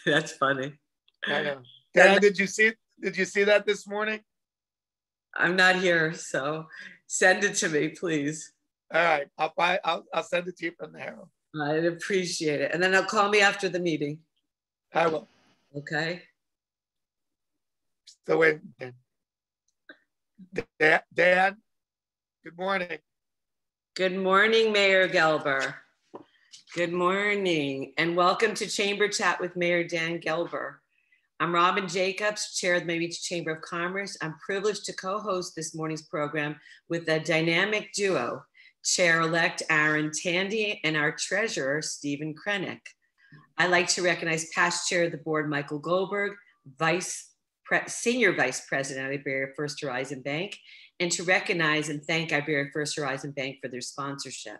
That's funny. I know. Dan, did you see that this morning? I'm not here, so send it to me, please. All right, I'll send it to you from there. I'd appreciate it. And then I'll call me after the meeting. I will. Okay. So wait, Dan, good morning. Good morning, Mayor Gelber. Good morning, and welcome to Chamber Chat with Mayor Dan Gelber. I'm Robin Jacobs, Chair of the Miami Beach Chamber of Commerce. I'm privileged to co-host this morning's program with a dynamic duo, Chair-elect Aaron Tandy and our Treasurer, Stephen Krennick. I'd like to recognize past Chair of the Board, Michael Goldberg, Senior Vice President of Iberia First Horizon Bank, and to recognize and thank Iberia First Horizon Bank for their sponsorship.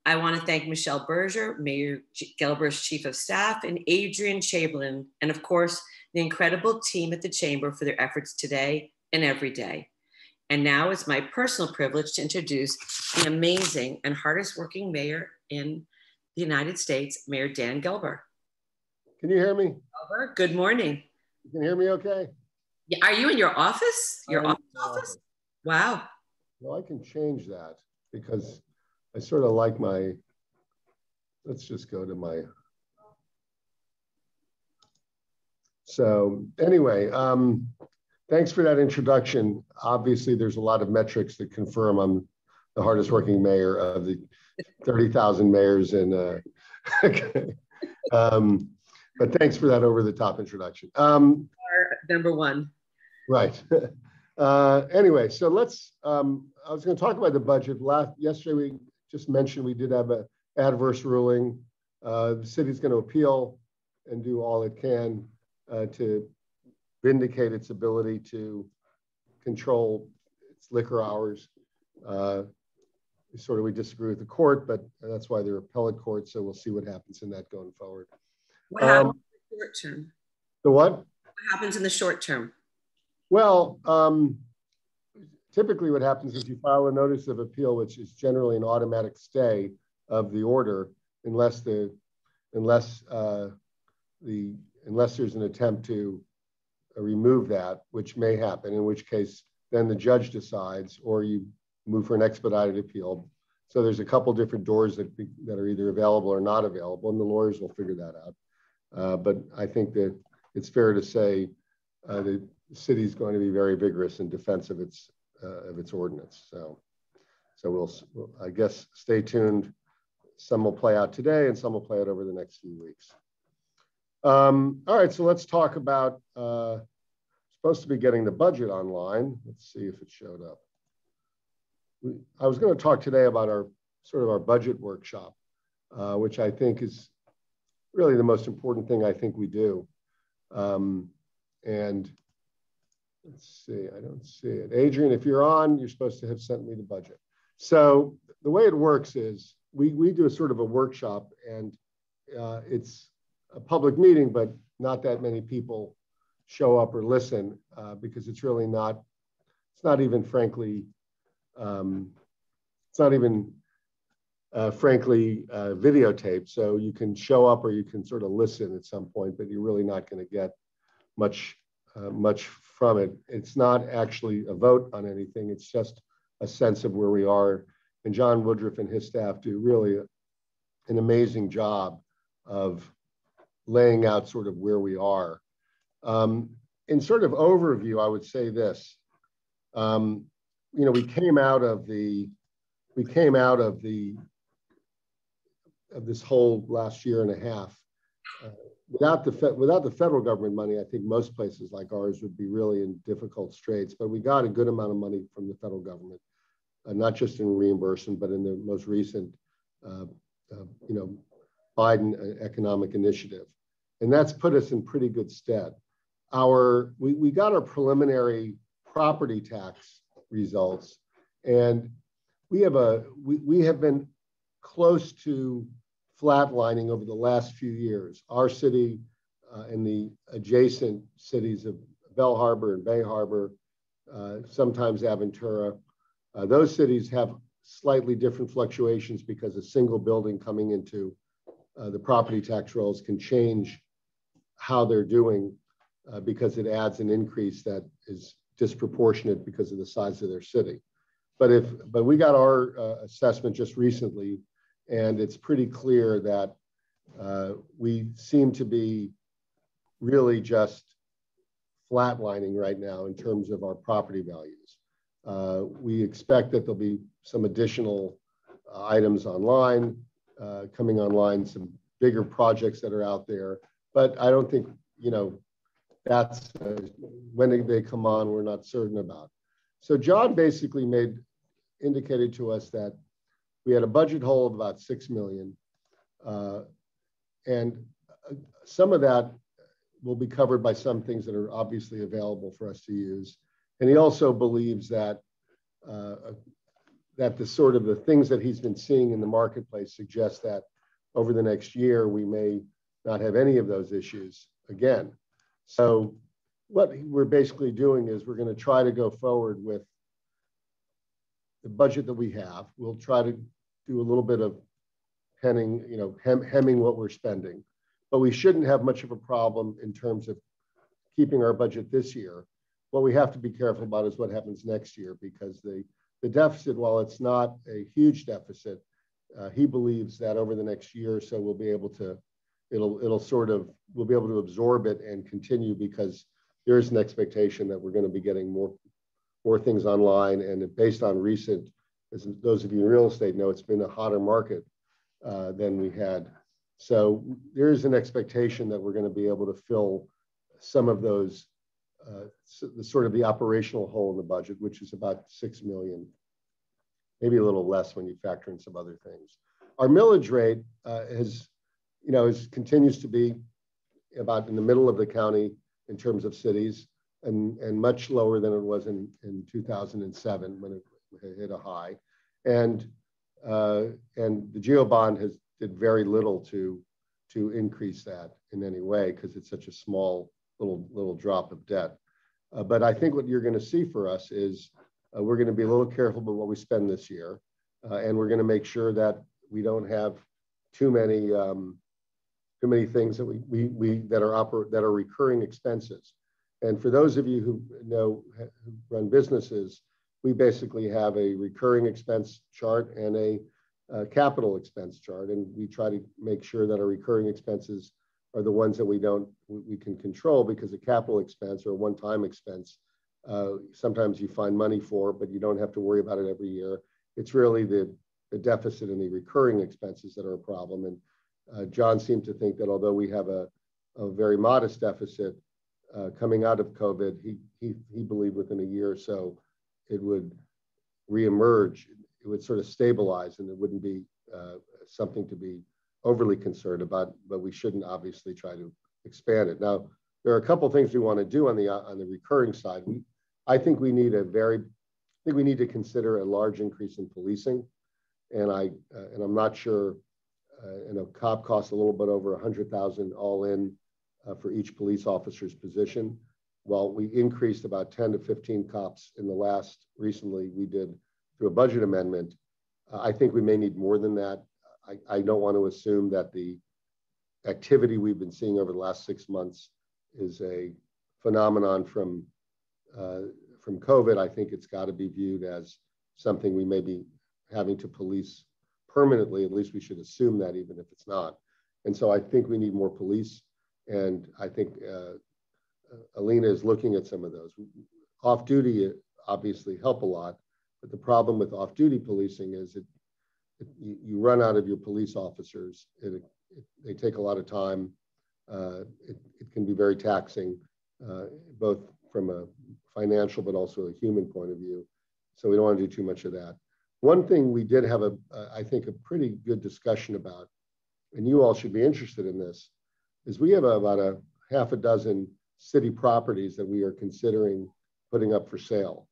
I want to thank Michelle Berger, Mayor Gelber's Chief of Staff, and Adrian Chamberlain, and of course, the incredible team at the Chamber for their efforts today and every day. And now it's my personal privilege to introduce the amazing and hardest working mayor in the United States, Mayor Dan Gelber. Can you hear me? Gelber, good morning. You can hear me okay? Yeah, are you in your office? Your office? Wow. Well, I can change that because I sort of like my, let's just go to my, so anyway, thanks for that introduction. Obviously, there's a lot of metrics that confirm I'm the hardest working mayor of the 30,000 mayors in, but thanks for that over the top introduction. Number one. Right. Anyway, so let's, I was going to talk about the budget. Yesterday, we just mentioned we did have an adverse ruling. The city's going to appeal and do all it can to vindicate its ability to control its liquor hours. We disagree with the court, but that's why they're appellate courts. So we'll see what happens in that going forward. What happens in the short term? The what? What happens in the short term? Well, typically what happens is you file a notice of appeal, which is generally an automatic stay of the order, unless there's an attempt to remove that, which may happen, in which case then the judge decides, or you move for an expedited appeal. So there's a couple different doors that are either available or not available, and the lawyers will figure that out. But I think that it's fair to say the city is going to be very vigorous in defense of its ordinance. So we'll, I guess, stay tuned. Some will play out today, and some will play out over the next few weeks. All right, so let's talk about. Supposed to be getting the budget online. Let's see if it showed up. I was going to talk today about our budget workshop, which I think is really the most important thing I think we do. And let's see, I don't see it. Adrian, if you're on, you're supposed to have sent me the budget. So the way it works is we do a sort of a workshop, and it's a public meeting, but not that many people show up or listen because it's really not, it's not even frankly videotaped. So you can show up or you can sort of listen at some point, but you're really not going to get much from it. It's not actually a vote on anything. It's just a sense of where we are. And John Woodruff and his staff do really an amazing job of laying out sort of where we are. In sort of overview, I would say this. We came out of this whole last year and a half. Without the federal government money, I think most places like ours would be really in difficult straits. But we got a good amount of money from the federal government, not just in reimbursement, but in the most recent, Biden economic initiative, and that's put us in pretty good stead. We got our preliminary property tax results, and we have been close to flatlining over the last few years. Our city and the adjacent cities of Bell Harbor and Bay Harbor, sometimes Aventura, those cities have slightly different fluctuations because a single building coming into the property tax rolls can change how they're doing because it adds an increase that is disproportionate because of the size of their city. But we got our assessment just recently, and it's pretty clear that we seem to be really just flatlining right now in terms of our property values. We expect that there'll be some additional items online, coming online, some bigger projects that are out there, but I don't think, that's when they come on, we're not certain about. So John basically indicated to us that we had a budget hole of about 6 million. And some of that will be covered by some things that are obviously available for us to use. And he also believes that that the things that he's been seeing in the marketplace suggest that over the next year, we may not have any of those issues again. So what we're basically doing is we're going to try to go forward with the budget that we have. We'll try to do a little bit of hemming what we're spending, but we shouldn't have much of a problem in terms of keeping our budget this year. What we have to be careful about is what happens next year, because the deficit, while it's not a huge deficit, he believes that over the next year or so we'll be able to, we'll be able to absorb it and continue, because there is an expectation that we're going to be getting more things online. And based on recent, as those of you in real estate know, it's been a hotter market than we had. So there is an expectation that we're going to be able to fill some of those, the operational hole in the budget, which is about 6 million, maybe a little less when you factor in some other things. Our millage rate continues to be about in the middle of the county in terms of cities, and much lower than it was in 2007 when it hit a high. And the GEO bond did very little to increase that in any way, because it's such a small little drop of debt. But I think what you're going to see for us is we're going to be a little careful about what we spend this year, and we're going to make sure that we don't have too many things that are recurring expenses. And for those of you who run businesses, we basically have a recurring expense chart and a capital expense chart, and we try to make sure that our recurring expenses are the ones that we can control, because a capital expense or a one-time expense, sometimes you find money for, but you don't have to worry about it every year. It's really the deficit and the recurring expenses that are a problem. And John seemed to think that although we have a very modest deficit coming out of COVID, he believed within a year or so it would reemerge. It would sort of stabilize, and it wouldn't be something to be overly concerned about, but we shouldn't obviously try to expand it. Now, there are a couple of things we want to do on the recurring side. I think we need to consider a large increase in policing, and I'm not sure. COP costs a little bit over 100,000 all in for each police officer's position. Well, we increased about 10 to 15 cops in the recently we did through a budget amendment. I think we may need more than that. I don't want to assume that the activity we've been seeing over the last 6 months is a phenomenon from COVID. I think it's got to be viewed as something we may be having to police permanently. At least we should assume that, even if it's not. And so I think we need more police. And I think Alina is looking at some of those. Off-duty obviously help a lot, but the problem with off-duty policing is you run out of your police officers. They take a lot of time. It can be very taxing, both from a financial but also a human point of view. So we don't want to do too much of that. One thing we did have I think a pretty good discussion about, and you all should be interested in this, is we have about a half a dozen city properties that we are considering putting up for sale.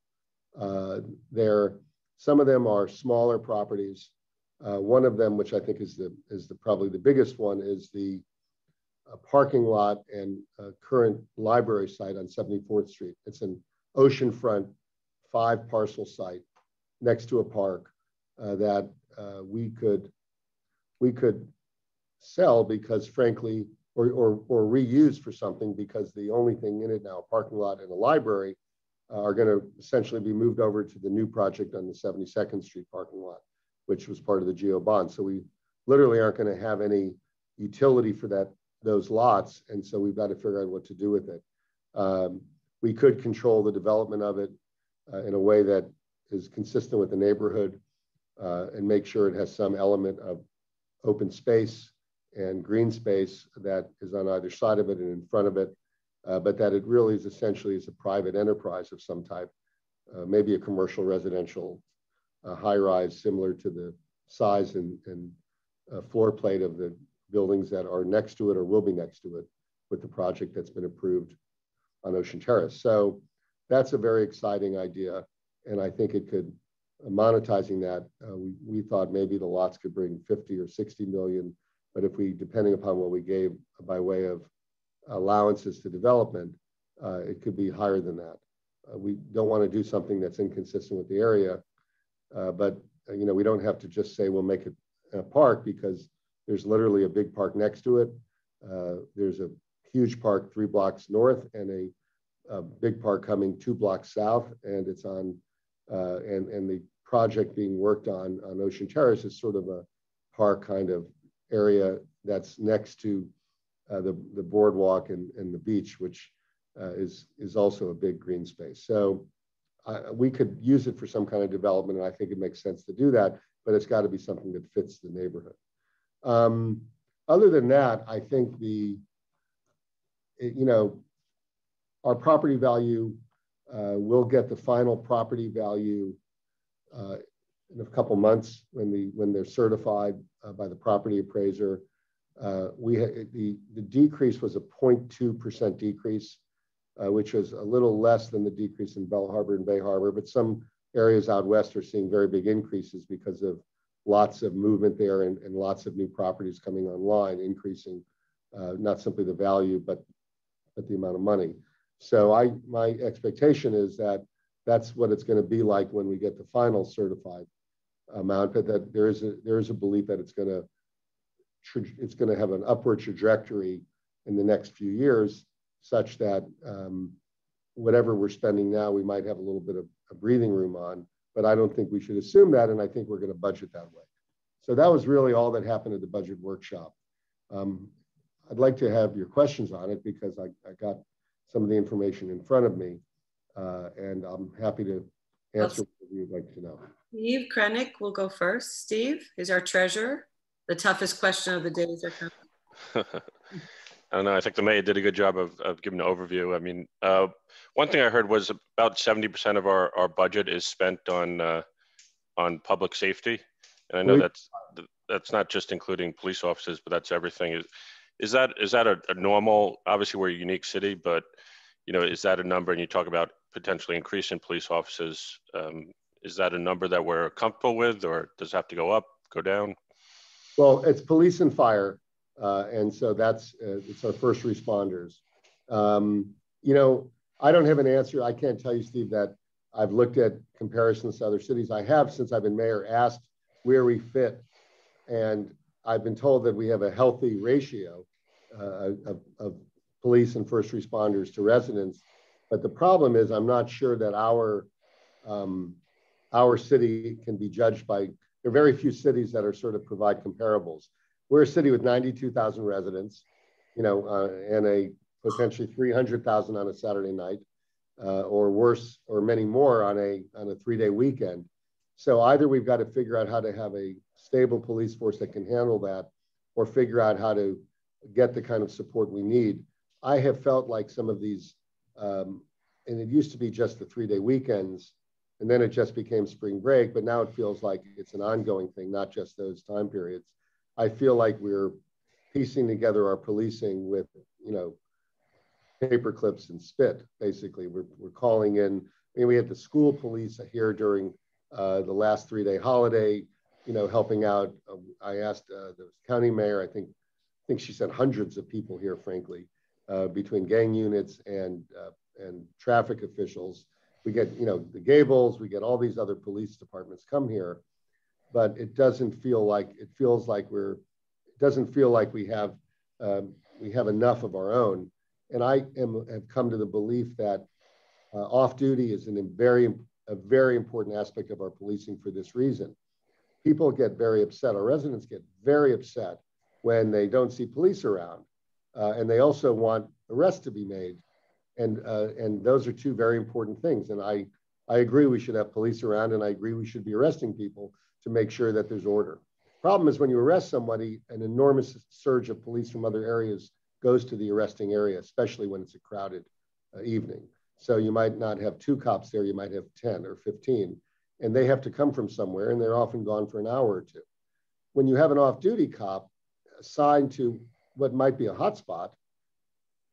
Some of them are smaller properties. One of them, which I think is probably the biggest one, is the parking lot and current library site on 74th Street. It's an oceanfront 5-parcel site next to a park. that we could sell because frankly, or reuse for something, because the only thing in it now, a parking lot and a library, are going to essentially be moved over to the new project on the 72nd Street parking lot, which was part of the GO bond. So we literally aren't going to have any utility for those lots. And so we've got to figure out what to do with it. We could control the development of it in a way that is consistent with the neighborhood and make sure it has some element of open space and green space that is on either side of it and in front of it, but that it really is essentially is a private enterprise of some type, maybe a commercial residential high rise similar to the size and floor plate of the buildings that are next to it or will be next to it with the project that's been approved on Ocean Terrace. So that's a very exciting idea. And I think it could, monetizing that, we thought maybe the lots could bring 50 or 60 million, but if we, depending upon what we gave by way of allowances to development, it could be higher than that. We don't want to do something that's inconsistent with the area, but we don't have to just say we'll make it a park, because there's literally a big park next to it. There's a huge park 3 blocks north and a big park coming 2 blocks south, and it's on and the project being worked on Ocean Terrace is sort of a park kind of area that's next to the boardwalk and the beach, which is also a big green space. So we could use it for some kind of development, and I think it makes sense to do that, but it's got to be something that fits the neighborhood. Other than that, I think our property value, we'll get the final property value in a couple months when they're certified by the property appraiser. The decrease was a 0.2% decrease, which was a little less than the decrease in Bell Harbor and Bay Harbor, but some areas out west are seeing very big increases because of lots of movement there and lots of new properties coming online, increasing not simply the value, but the amount of money. So my expectation is that that's what it's going to be like when we get the final certified amount, but that there is a belief that it's going to have an upward trajectory in the next few years, such that whatever we're spending now, we might have a little bit of a breathing room on, but I don't think we should assume that, and I think we're going to budget that way. So that was really all that happened at the budget workshop. I'd like to have your questions on it, because I got some of the information in front of me, and I'm happy to answer whatever you'd like to know. Steve Krennick will go first. Steve is our treasurer. The toughest question of the day is our I don't know. I think the mayor did a good job of giving an overview. I mean, one thing I heard was about 70% of our budget is spent on public safety, and I know that's not just including police officers, but that's everything. Is that a normal? Obviously, we're a unique city, but is that a number? And you talk about potentially increasing police officers. Is that a number that we're comfortable with, or does it have to go up, go down? Well, it's police and fire. And so it's our first responders. I don't have an answer. I can't tell you, Steve, that I've looked at comparisons to other cities. I have, since I've been mayor, asked where we fit. And I've been told that we have a healthy ratio of police and first responders to residents. But the problem is, I'm not sure that our city can be judged by, there are very few cities that are sort of provide comparables. We're a city with 92,000 residents, and a potentially 300,000 on a Saturday night, or worse, or many more on a 3-day weekend. So either we've got to figure out how to have a stable police force that can handle that, or figure out how to get the kind of support we need. I have felt like some of these, and it used to be just the 3-day weekends, and then it just became spring break, but now it feels like it's an ongoing thing, not just those time periods. I feel like we're piecing together our policing with, paper clips and spit, basically. We're calling in, we had the school police here during the last 3-day holiday, helping out. I asked the county mayor, I think she sent hundreds of people here, frankly, between gang units and traffic officials. We get, the Gables, we get all these other police departments come here. but it doesn't feel like, it feels like it doesn't feel like we have enough of our own. And have come to the belief that off-duty is a very important aspect of our policing for this reason. People get very upset, our residents get very upset when they don't see police around. And they also want arrests to be made. And those are two very important things. And I agree we should have police around, and I agree we should be arresting people to make sure that there's order. Problem is, when you arrest somebody, an enormous surge of police from other areas goes to the arresting area, especially when it's a crowded evening. So you might not have 2 cops there, you might have 10 or 15, and they have to come from somewhere, and they're often gone for an hour or 2. When you have an off-duty cop assigned to what might be a hotspot,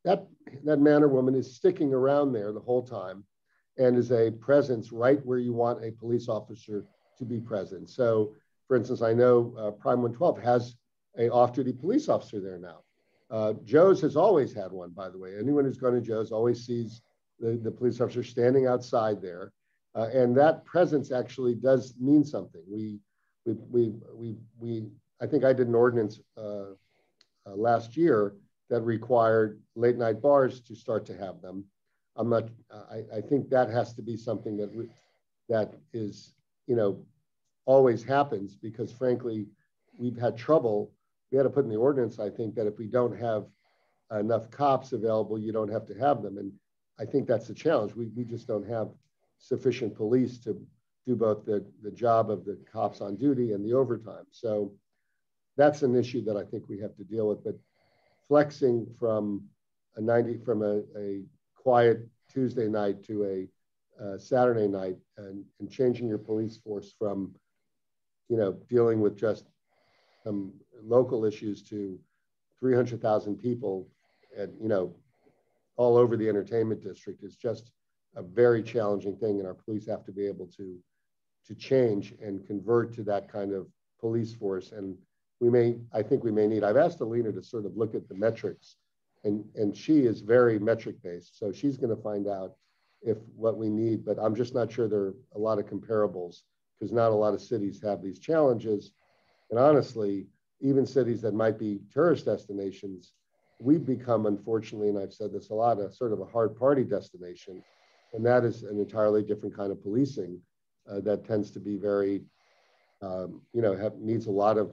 that man or woman is sticking around there the whole time and is a presence right where you want a police officer to be present. So, for instance, I know Prime 112 has an off-duty police officer there now. Joe's has always had one, by the way. Anyone who's gone to Joe's always sees the police officer standing outside there. And that presence actually does mean something. I think I did an ordinance last year that required late night bars to start to have them. I think that has to be something that is, always happens, because frankly, we've had trouble. We had to put in the ordinance, I think, that if we don't have enough cops available, you don't have to have them. And I think that's the challenge. We just don't have sufficient police to do both the job of the cops on duty and the overtime. So that's an issue that I think we have to deal with. But flexing from a quiet Tuesday night to a Saturday night, and changing your police force from, dealing with just some local issues to 300,000 people and, all over the entertainment district is just a very challenging thing. And our police have to be able to change and convert to that kind of police force. And I think we may need, I've asked Alina to sort of look at the metrics, and she is very metric based. So she's going to find out what we need, but I'm just not sure there are a lot of comparables, because not a lot of cities have these challenges. And honestly, even cities that might be tourist destinations, we've become, unfortunately, and I've said this a lot, a sort of a hard party destination. And that is an entirely different kind of policing that tends to be very, needs a lot of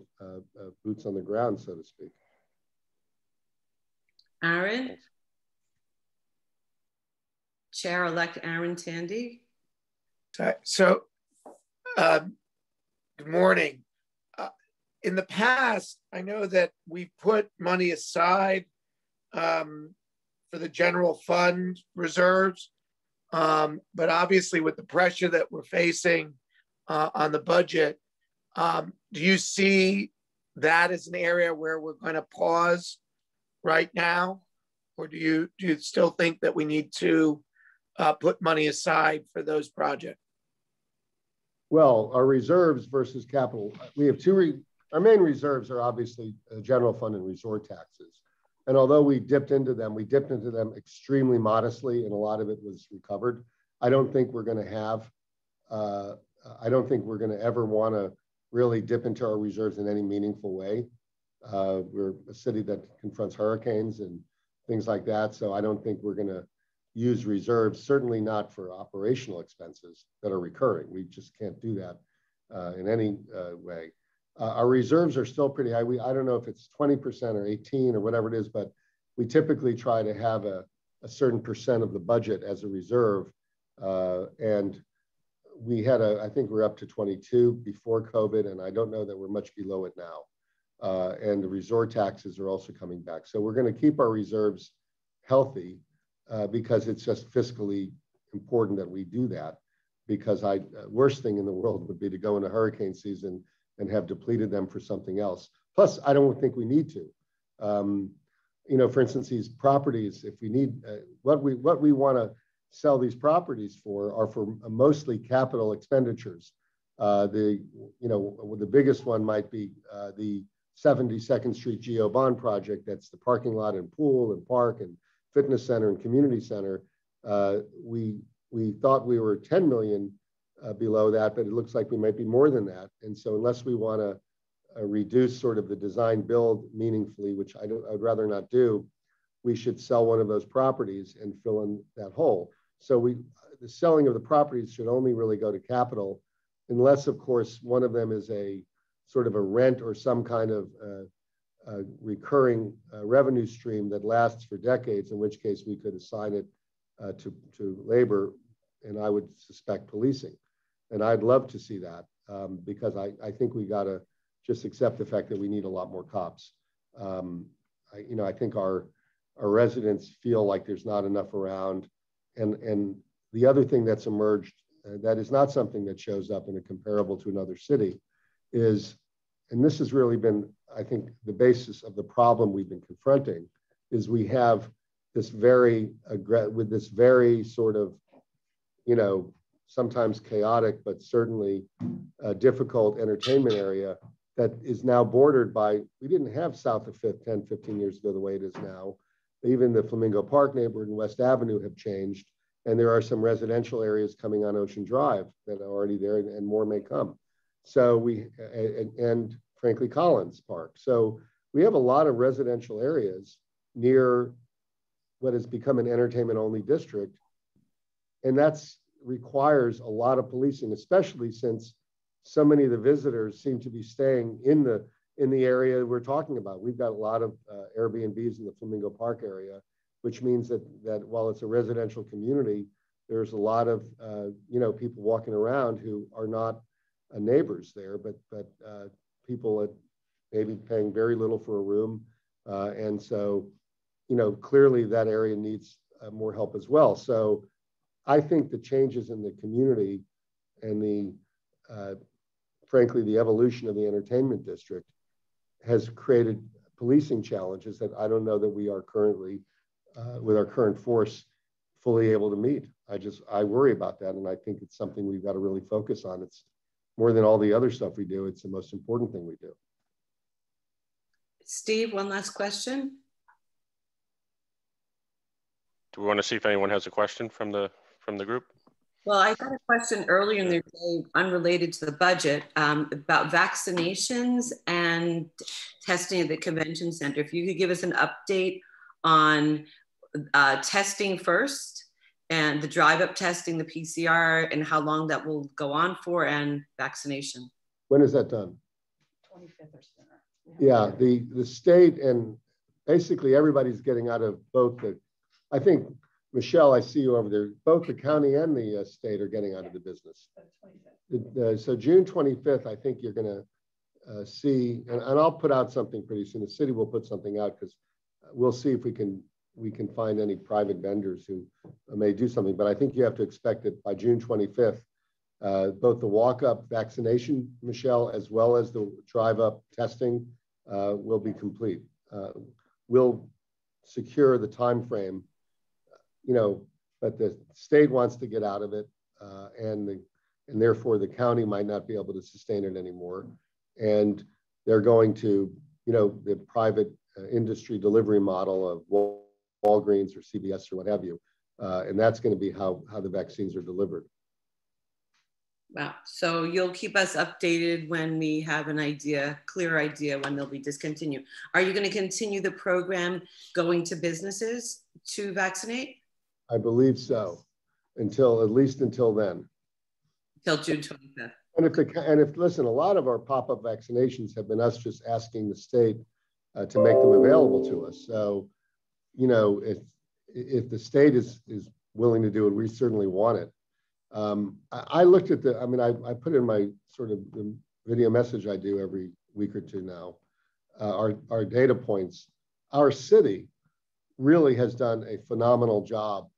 boots on the ground, so to speak. Aaron? Chair-elect Aaron Tandy. So, good morning. In the past, I know that we put money aside for the general fund reserves, but obviously with the pressure that we're facing on the budget, do you see that as an area where we're going to pause right now? Or do you still think that we need to put money aside for those projects? Well, our reserves versus capital, we have our main reserves are obviously general fund and resort taxes. And although we dipped into them extremely modestly, and a lot of it was recovered. I don't think we're going to have, I don't think we're going to ever want to really dip into our reserves in any meaningful way. We're a city that confronts hurricanes and things like that. So I don't think we're going to use reserves, certainly not for operational expenses that are recurring. We just can't do that in any way. Our reserves are still pretty high. I don't know if it's 20% or 18 or whatever it is, but we typically try to have a certain percent of the budget as a reserve. And we had I think we're up to 22 before COVID, and I don't know that we're much below it now. And the resort taxes are also coming back. So we're going to keep our reserves healthy because it's just fiscally important that we do that, because worst thing in the world would be to go into hurricane season and have depleted them for something else. Plus, I don't think we need to. For instance, these properties, if we need, what we want to sell these properties for are for mostly capital expenditures. The biggest one might be the 72nd Street Geo Bond project. That's the parking lot and pool and park and fitness center and community center. We thought we were 10 million below that, but it looks like we might be more than that. And so unless we want to reduce sort of the design build meaningfully, which I'd rather not do, we should sell one of those properties and fill in that hole. So the selling of the properties should only really go to capital, unless, of course, one of them is a sort of a rent or some kind of recurring revenue stream that lasts for decades, in which case we could assign it to labor, and I would suspect policing. And I'd love to see that because I think we got to just accept the fact that we need a lot more cops. I think our residents feel like there's not enough around. And the other thing that's emerged that is not something that shows up in a comparable to another city is, and this has really been, I think, the basis of the problem we've been confronting, is we have this very sort of, sometimes chaotic, but certainly difficult entertainment area that is now bordered by, we didn't have south of 5th 10, 15 years ago the way it is now. Even the Flamingo Park neighborhood and West Avenue have changed. And there are some residential areas coming on Ocean Drive that are already there, and more may come. So and frankly, Collins Park. So we have a lot of residential areas near what has become an entertainment only district. And that's requires a lot of policing, especially since so many of the visitors seem to be staying in the area we're talking about. We've got a lot of Airbnbs in the Flamingo Park area, which means that while it's a residential community, there's a lot of people walking around who are not neighbors there, but people at maybe paying very little for a room, and so clearly that area needs more help as well. So I think the changes in the community and frankly, the evolution of the entertainment district has created policing challenges that I don't know that we are currently, with our current force, fully able to meet. I worry about that, and I think it's something we've got to really focus on. It's more than all the other stuff we do. It's the most important thing we do. Steve, one last question. Do we want to see if anyone has a question from the group? Well, I got a question earlier in the day, unrelated to the budget, about vaccinations and testing at the convention center. If you could give us an update on testing first, and the drive-up testing, the PCR, and how long that will go on for, and vaccination. When is that done? 25th or sooner. Yeah, the state and basically everybody's getting out of both I think, Michelle, I see you over there, both the county and the state are getting out of the business. So June 25th, I think you're going to see, and I'll put out something pretty soon. The city will put something out because we'll see if we can find any private vendors who may do something. But I think you have to expect that by June 25th, both the walk-up vaccination, Michelle, as well as the drive-up testing will be complete. We'll secure the time frame, but the state wants to get out of it, and therefore the county might not be able to sustain it anymore. And they're going to, the private industry delivery model of Walgreens or CVS or what have you, and that's going to be how the vaccines are delivered. Wow. So you'll keep us updated when we have an clear idea when they'll be discontinued. Are you going to continue the program going to businesses to vaccinate? I believe so, at least until then. Till June 25th. And if listen, a lot of our pop-up vaccinations have been us just asking the state to make them available to us. So, if the state is willing to do it, we certainly want it. I looked at I put in my sort of the video message I do every week or two now, our data points. Our city really has done a phenomenal job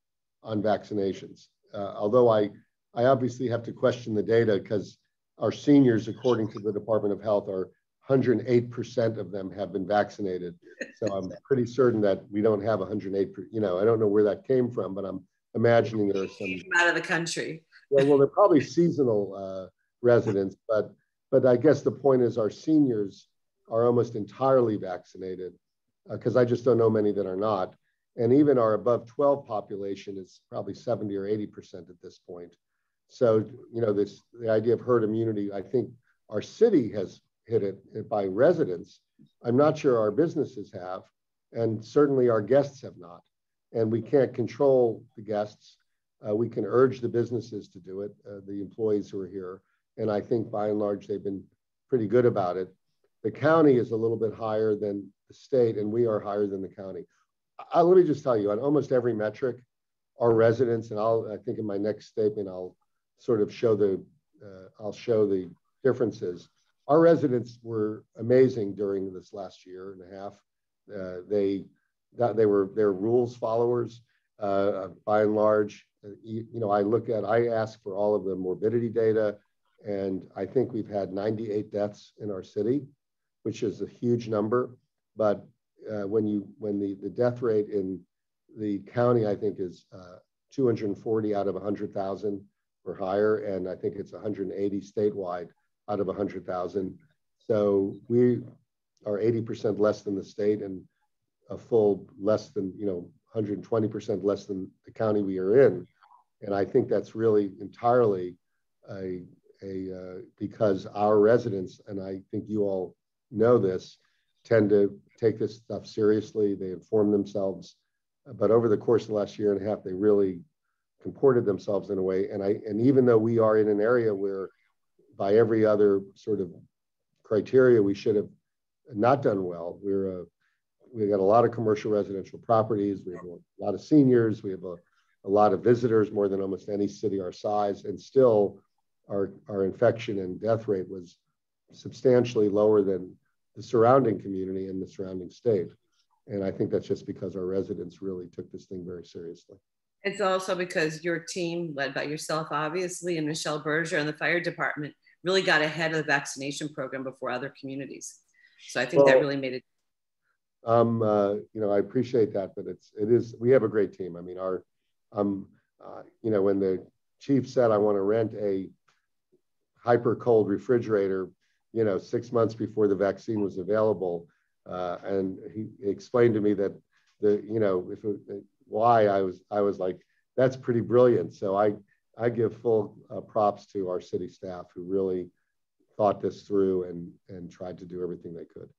on vaccinations. Although I obviously have to question the data because our seniors, according to the Department of Health, are 108% of them have been vaccinated. So I'm pretty certain that we don't have 108%. I don't know where that came from, but I'm imagining there are some out of the country. Well, they're probably seasonal residents, but I guess the point is our seniors are almost entirely vaccinated because I just don't know many that are not. And even our above 12 population is probably 70 or 80% at this point. So, you know, the idea of herd immunity, I think our city has hit it by residents. I'm not sure our businesses have, and certainly our guests have not. And we can't control the guests. We can urge the businesses to do it, the employees who are here. And I think by and large, they've been pretty good about it. The county is a little bit higher than the state, and we are higher than the county. Let me just tell you, on almost every metric, our residents, and I think in my next statement, I'll sort of show the differences. Our residents were amazing during this last year and a half. They're rules followers by and large. You know, I ask for all of the morbidity data, and I think we've had 98 deaths in our city, which is a huge number. But when the death rate in the county, I think is 240 out of 100,000 or higher, and I think it's 180 statewide out of 100,000. So we are 80% less than the state, and a full less than, 120% less than the county we are in. And I think that's really entirely because our residents, and I think you all know this, tend to take this stuff seriously. They inform themselves, but over the course of the last year and a half, they really comported themselves in a way. And even though we are in an area where by every other sort of criteria, we should have not done well. We got a lot of commercial residential properties. We have a lot of seniors. We have a lot of visitors, more than almost any city our size. And still our infection and death rate was substantially lower than the surrounding community and the surrounding state. And I think that's just because our residents really took this thing very seriously. It's also because your team, led by yourself, obviously, and Michelle Berger and the fire department, really got ahead of the vaccination program before other communities. So I think that really made it. I appreciate that, but we have a great team. I mean, when the chief said, I want to rent a hyper cold refrigerator, 6 months before the vaccine was available, and he explained to me that why I was like, that's pretty brilliant. So I give full props to our city staff who really thought this through and tried to do everything they could.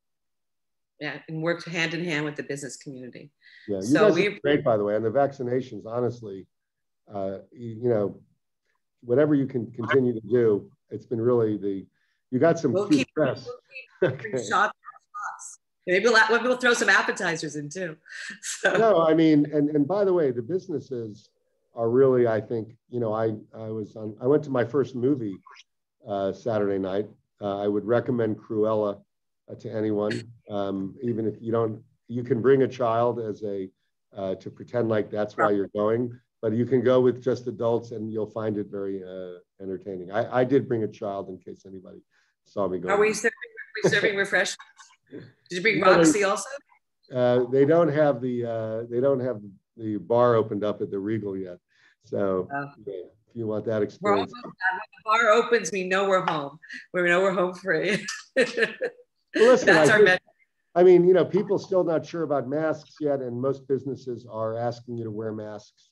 Yeah, and worked hand in hand with the business community. Yeah, you guys are great, by the way. And the vaccinations, honestly, whatever you can continue to do, it's been really you got some cute press. Shots. Maybe we'll throw some appetizers in too. So. No, I mean, and by the way, the businesses are really, I think, I went to my first movie Saturday night. I would recommend Cruella to anyone, even if you can bring a child to pretend like that's why you're going, but you can go with just adults and you'll find it very entertaining. I did bring a child in case anybody saw me go. Are we serving refreshments? Did you bring Roxy also? They don't have the bar opened up at the Regal yet. So if you want that experience. When the bar opens, we know we're home. We know we're home free. Well, listen, that's our message. I mean, people still not sure about masks yet, and most businesses are asking you to wear masks.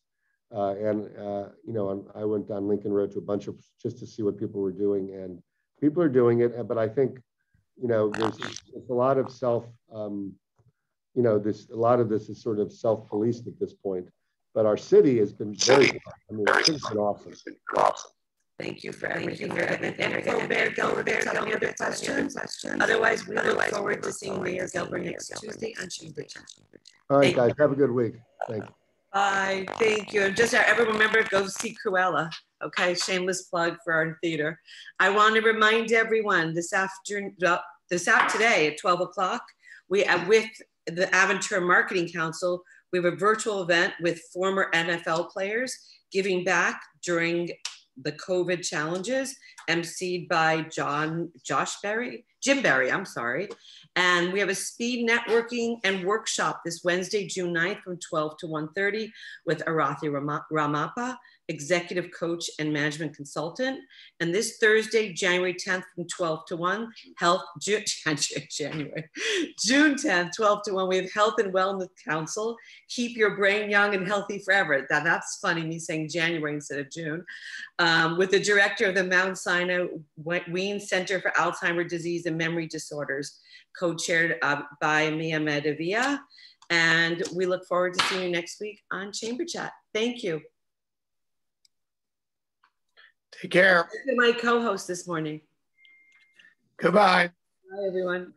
I went down Lincoln Road to a bunch of just to see what people were doing, and people are doing it. But I think, there's a lot of a lot of this is sort of self-policed at this point. But our city has been very good. I mean, it's been awesome. Thank you for everything. Gelber, tell me other questions. Otherwise, we look forward to seeing Mayor Gelber next Tuesday on Chamber Chat. All right, guys, have a good week. Thank you. Bye. Thank you. And just everyone remember, go see Cruella. Okay, shameless plug for our theater. I want to remind everyone today at 12 o'clock, with the Aventura Marketing Council, we have a virtual event with former NFL players giving back during the COVID challenges, emceed by Jim Berry, I'm sorry. And we have a speed networking and workshop this Wednesday, June 9th from 12 to 1:30 with Arathi Ramappa, executive coach and management consultant. And this Thursday, January 10th from 12 to 1, June 10th, 12 to 1, we have Health and Wellness Council. Keep your brain young and healthy forever. That's funny, me saying January instead of June. With the director of the Mount Sinai Wien Center for Alzheimer's Disease and Memory Disorders, co-chaired by Mia Medavia. And we look forward to seeing you next week on Chamber Chat. Thank you. Take care. Thank you, my co-host this morning. Goodbye. Bye, everyone.